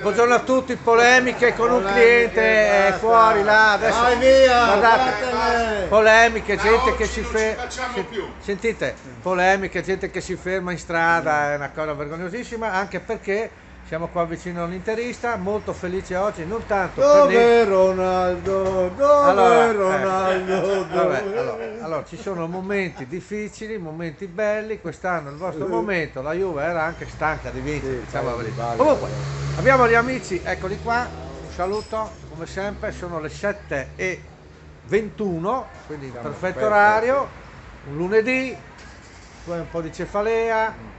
Buongiorno a tutti, polemiche con un cliente fuori là, adesso Vai via, guardate, vattene. polemiche, gente che oggi si non ferma, ci facciamo più. sentite, polemiche, gente che si ferma in strada, è una cosa vergognosissima, anche perché siamo qua vicino all'interista, molto felice oggi, non tanto per Dove Ronaldo? Dove allora, Ronaldo? vabbè, Dove? allora, ci sono momenti difficili, momenti belli, quest'anno il vostro momento, la Juve era anche stanca di vincere, Sì, diciamo la vale, verità. vale, Comunque, vale. abbiamo gli amici, eccoli qua, un saluto, come sempre, sono le 7:21, quindi Siamo perfetto perfetti. orario, un lunedì, poi un po' di cefalea,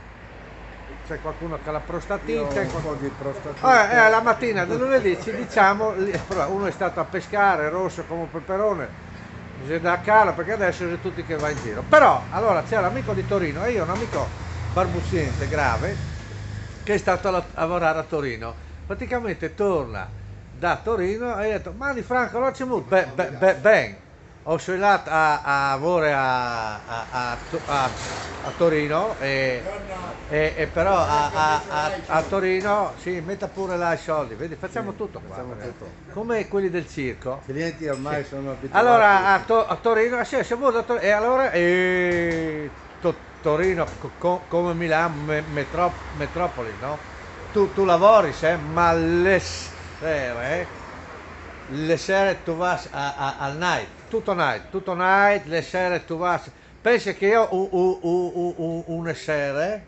c'è qualcuno che ha la Io prostatite, ho un qualcuno... po' di prostatite. La mattina del lunedì ci diciamo, uno è stato a pescare, rosso come un peperone, bisogna da cala perché adesso è tutti che va in giro. Però, allora c'è l'amico di Torino e io un amico barbuziente, grave, che è stato a lavorare a Torino. Praticamente torna da Torino e ha detto, ma di Franco, allora c'è molto, ben. Ho scegliato a lavoro a Torino e però a Torino si metta pure là i soldi, vedi, facciamo Sì, tutto qua, facciamo tutto. come quelli del circo. I clienti ormai sono abituati. Allora a Torino, sì, siamo a Torino, e allora Torino come Milano, metropoli, no? Tu lavori, ma le sere tu vai al night, tutto night, le sere tu vai. Pensi che io una sera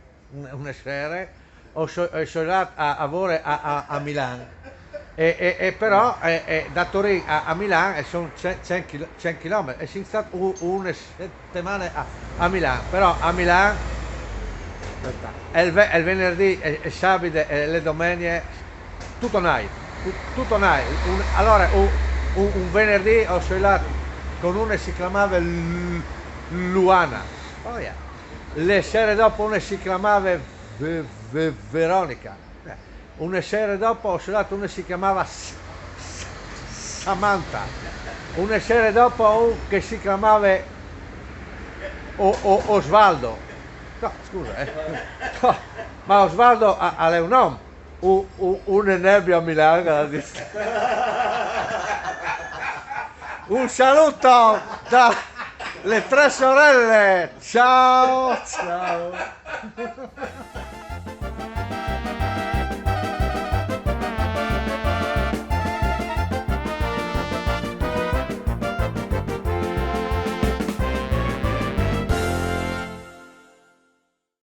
ho sognato a lavorare a Milano e però da Torino a Milano sono 100 km e sono stato una settimana a Milano, però a Milano è il venerdì e sabato e le domeniche tutto night, tutto night. Allora un venerdì ho sognato con una che si chiamava Luana, oh yeah. Le sere dopo una si chiamava Veronica, una sera dopo ho sognato una si chiamava Samantha, una sera dopo un che si chiamava Osvaldo. No, scusa, no, ma Osvaldo ha un nome, un nebbia a Milano. Un saluto dalle tre sorelle, ciao! Ciao.